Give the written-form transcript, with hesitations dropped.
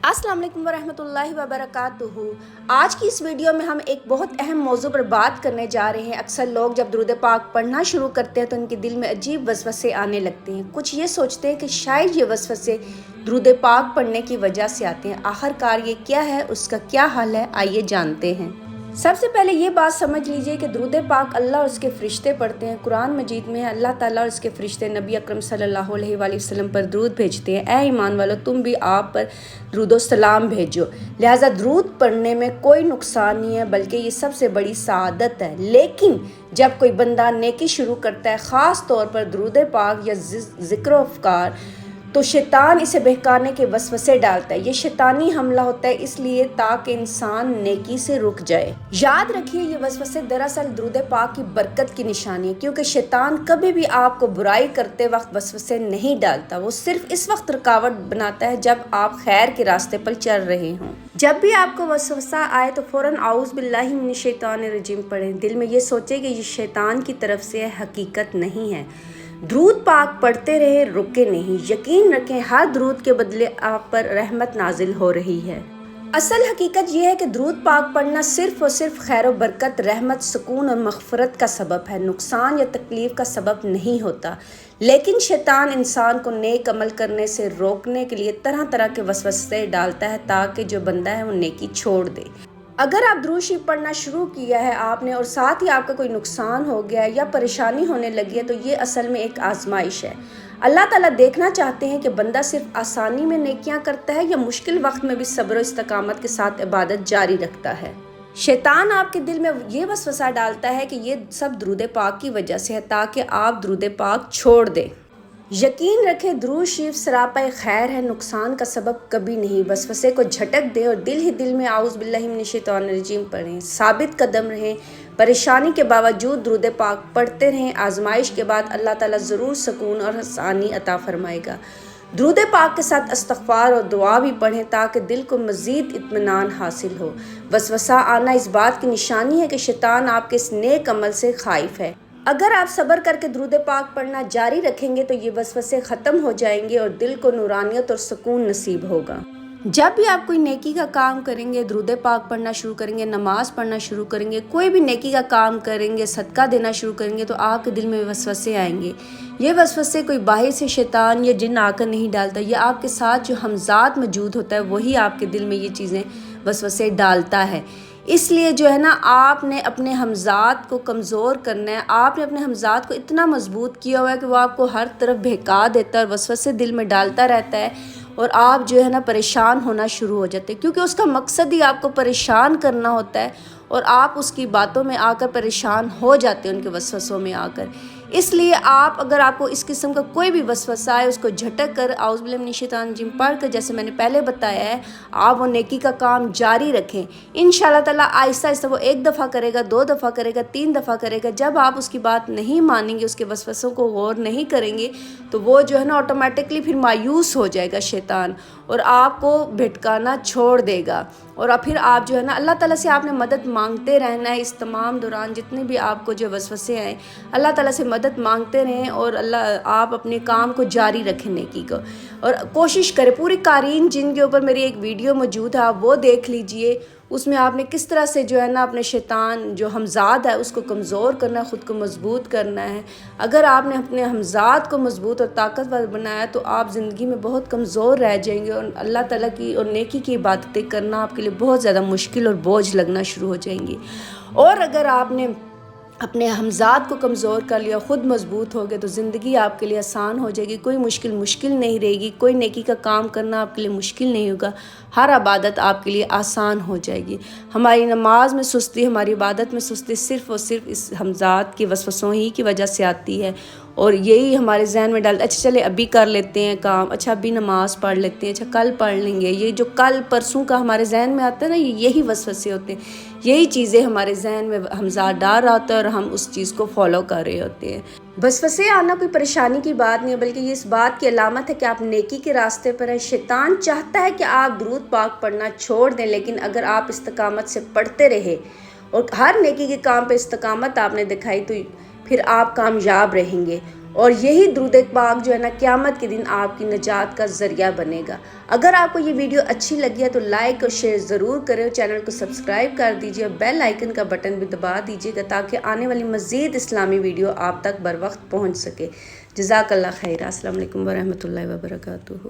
अस्सलाम वालेकुम वरहमतुल्लाहि वबरकातुहू। आज की इस वीडियो में हम एक बहुत अहम मौजू पर बात करने जा रहे हैं। अक्सर लोग जब दुरूद पाक पढ़ना शुरू करते हैं तो उनके दिल में अजीब वसवसे आने लगते हैं। कुछ ये सोचते हैं कि शायद ये वसवसे दुरूद पाक पढ़ने की वजह से आते हैं। आखिरकार ये क्या है, उसका क्या हल है, आइए जानते हैं। सबसे पहले ये बात समझ लीजिए कि दुरूद पाक अल्लाह और उसके फरिश्ते पढ़ते हैं। कुरान मजीद में अल्लाह ताला और उसके फरिश्ते नबी अकरम सल्लल्लाहु अलैहि वसल्लम पर दुरूद भेजते हैं। ऐ ईमान वालों, तुम भी आप पर दुरूद सलाम भेजो। लिहाजा दुरूद पढ़ने में कोई नुकसान नहीं है, बल्कि ये सबसे बड़ी सआदत है। लेकिन जब कोई बंदा नेकी शुरू करता है, ख़ास तौर पर दुरूद पाक या ज़िक्र अफ़कार, तो शैतान इसे बहकाने के वसवसे डालता है। ये शैतानी हमला होता है इसलिए ताकि इंसान नेकी से रुक जाए। याद रखिए, ये वसवसे दरअसल दुरूद पाक की बरकत की निशानी है, क्योंकि शैतान कभी भी आपको बुराई करते वक्त वसवसे नहीं डालता। वो सिर्फ इस वक्त रुकावट बनाता है जब आप खैर के रास्ते पर चल रहे हों। जब भी आपको वसवसा आए तो फ़ौरन आऊज़ बिल्लाहि मिनश शैतानिर रजीम पढ़ें। दिल में ये सोचे कि ये शैतान की तरफ से है, हकीकत नहीं है। दुरूद पाक पढ़ते रहे, रुके नहीं। यकीन रखें, हर दुरूद के बदले आप पर रहमत नाजिल हो रही है। असल हकीकत यह है कि दुरूद पाक पढ़ना सिर्फ और सिर्फ खैर व बरकत, रहमत, सुकून और मग़फ़िरत का सबब है, नुकसान या तकलीफ़ का सबब नहीं होता। लेकिन शैतान इंसान को नेक अमल करने से रोकने के लिए तरह तरह के वसवसे डालता है ताकि जो बंदा है वो नेकी छोड़ दे। अगर आप दुरूद शरीफ पढ़ना शुरू किया है आपने और साथ ही आपका कोई नुकसान हो गया है या परेशानी होने लगी है, तो ये असल में एक आजमाइश है। अल्लाह ताला देखना चाहते हैं कि बंदा सिर्फ आसानी में नेकियां करता है या मुश्किल वक्त में भी सब्र और इस्तकामत के साथ इबादत जारी रखता है। शैतान आपके दिल में ये वसवसा डालता है कि ये सब दुरूद पाक की वजह से है, ताकि आप दुरूद पाक छोड़ दें। यकीन रखें, दुरूद शरीफ सरापा खैर है, नुकसान का सबब कभी नहीं। वसवसे को झटक दे और दिल ही दिल में आऊज़ बिल्लाहि मिनश शैतानिर रजीम पढ़ें। साबित कदम रहें, परेशानी के बावजूद दुरूद पाक पढ़ते रहें। आजमाइश के बाद अल्लाह ताला ज़रूर सुकून और आसानी अता फरमाएगा। दुरूद पाक के साथ इस्तग़फ़ार और दुआ भी पढ़ें ताकि दिल को मज़ीद इत्मीनान हासिल हो। वसवसा आना इस बात की निशानी है कि शैतान आपके इस नेक अमल से खाइफ है। अगर आप सब्र करके दुरूद पाक पढ़ना जारी रखेंगे तो ये वसवसे ख़त्म हो जाएंगे और दिल को नूरानियत और सुकून नसीब होगा। जब भी आप कोई नेकी का काम करेंगे, दुरूद पाक पढ़ना शुरू करेंगे, नमाज़ पढ़ना शुरू करेंगे, कोई भी नेकी का काम करेंगे, सदका देना शुरू करेंगे, तो आपके दिल में वसवसे आएंगे। ये वसवसे कोई बाहर से शैतान या जिन आकर नहीं डालता। ये आपके साथ जो हमज़ात मौजूद होता है वही आपके दिल में ये चीज़ें वसवसे डालता है। इसलिए जो है ना, आपने अपने हमज़ात को कमज़ोर करना है। आपने अपने हमज़ात को इतना मजबूत किया हुआ है कि वो आपको हर तरफ बहका देता है और वसवसे दिल में डालता रहता है और आप जो है ना परेशान होना शुरू हो जाते हैं, क्योंकि उसका मकसद ही आपको परेशान करना होता है और आप उसकी बातों में आकर परेशान हो जाते हैं, उनके वसवसों में आकर। इसलिए अगर आपको इस किस्म का कोई भी वसवसा है, उसको झटक कर आऊज़ बिल्लाहि मिनश शैतानिर रजीम पढ़ कर, जैसे मैंने पहले बताया है, आप वो नेकी का काम जारी रखें। इंशाअल्लाह ताला आहिस्ता आहिस्ता वो 1 दफ़ा करेगा, 2 दफ़ा करेगा, 3 दफ़ा करेगा। जब आप उसकी बात नहीं मानेंगे, उसके वसवसों को गौर नहीं करेंगे, तो वो जो है ना ऑटोमेटिकली फिर मायूस हो जाएगा शैतान और आपको भटकाना छोड़ देगा। और फिर आप जो है ना अल्लाह ताला से आपने मदद मांगते रहना है। इस तमाम दौरान जितने भी आपको जो वसवसे आए, अल्लाह ताला से मदद मांगते रहें और आप अपने काम को जारी रखें नेकी को। और कोशिश करें, पूरी कारीन जिनके ऊपर मेरी एक वीडियो मौजूद है, आप वो देख लीजिए। उसमें आपने किस तरह से जो है ना अपने शैतान जो हमज़ात है उसको कमज़ोर करना, ख़ुद को मजबूत करना है। अगर आपने अपने हमज़ात को मजबूत और ताकतवर बनाया तो आप ज़िंदगी में बहुत कमज़ोर रह जाएंगे और अल्लाह ताला की और नेकी की इबादतें करना आपके लिए बहुत ज़्यादा मुश्किल और बोझ लगना शुरू हो जाएंगी। और अगर आपने अपने हमज़ात को कमज़ोर कर लिया, ख़ुद मजबूत हो गए, तो ज़िंदगी आपके लिए आसान हो जाएगी। कोई मुश्किल नहीं रहेगी। कोई नेकी का काम करना आपके लिए मुश्किल नहीं होगा। हर इबादत आपके लिए आसान हो जाएगी। हमारी नमाज में सुस्ती, हमारी इबादत में सुस्ती सिर्फ़ और सिर्फ इस हमज़ात के वसवसों ही की वजह से आती है और यही हमारे जहन में डालते, अच्छा चले अभी कर लेते हैं काम, अच्छा अभी नमाज पढ़ लेते हैं, अच्छा कल पढ़ लेंगे। ये जो कल परसों का हमारे जहन में आता है ना, यही वसवसे होते हैं। यही चीज़ें हमारे जहन में हमज़ात डाल रहा होता है और हम उस चीज़ को फॉलो कर रहे होते हैं। वसवसे आना कोई परेशानी की बात नहीं है, बल्कि ये इस बात की अलामत है कि आप नेकी के रास्ते पर हैं। शैतान चाहता है कि आप दुरूद पाक पढ़ना छोड़ दें, लेकिन अगर आप इस्तकामत से पढ़ते रहे और हर नेकी के काम पे इस्तकामत आपने दिखाई तो फिर आप कामयाब रहेंगे। اور یہی درود پاک جو ہے نا قیامت کے دن آپ کی نجات کا ذریعہ بنے گا۔ اگر آپ کو یہ ویڈیو اچھی لگی ہے تو لائک اور شیئر ضرور کریں، چینل کو سبسکرائب کر دیجئے اور بیل آئیکن کا بٹن بھی دبا دیجئے گا تاکہ آنے والی مزید اسلامی ویڈیو آپ تک بر وقت پہنچ سکے۔ جزاک اللہ خیر۔ السلام علیکم ورحمۃ اللہ وبرکاتہ۔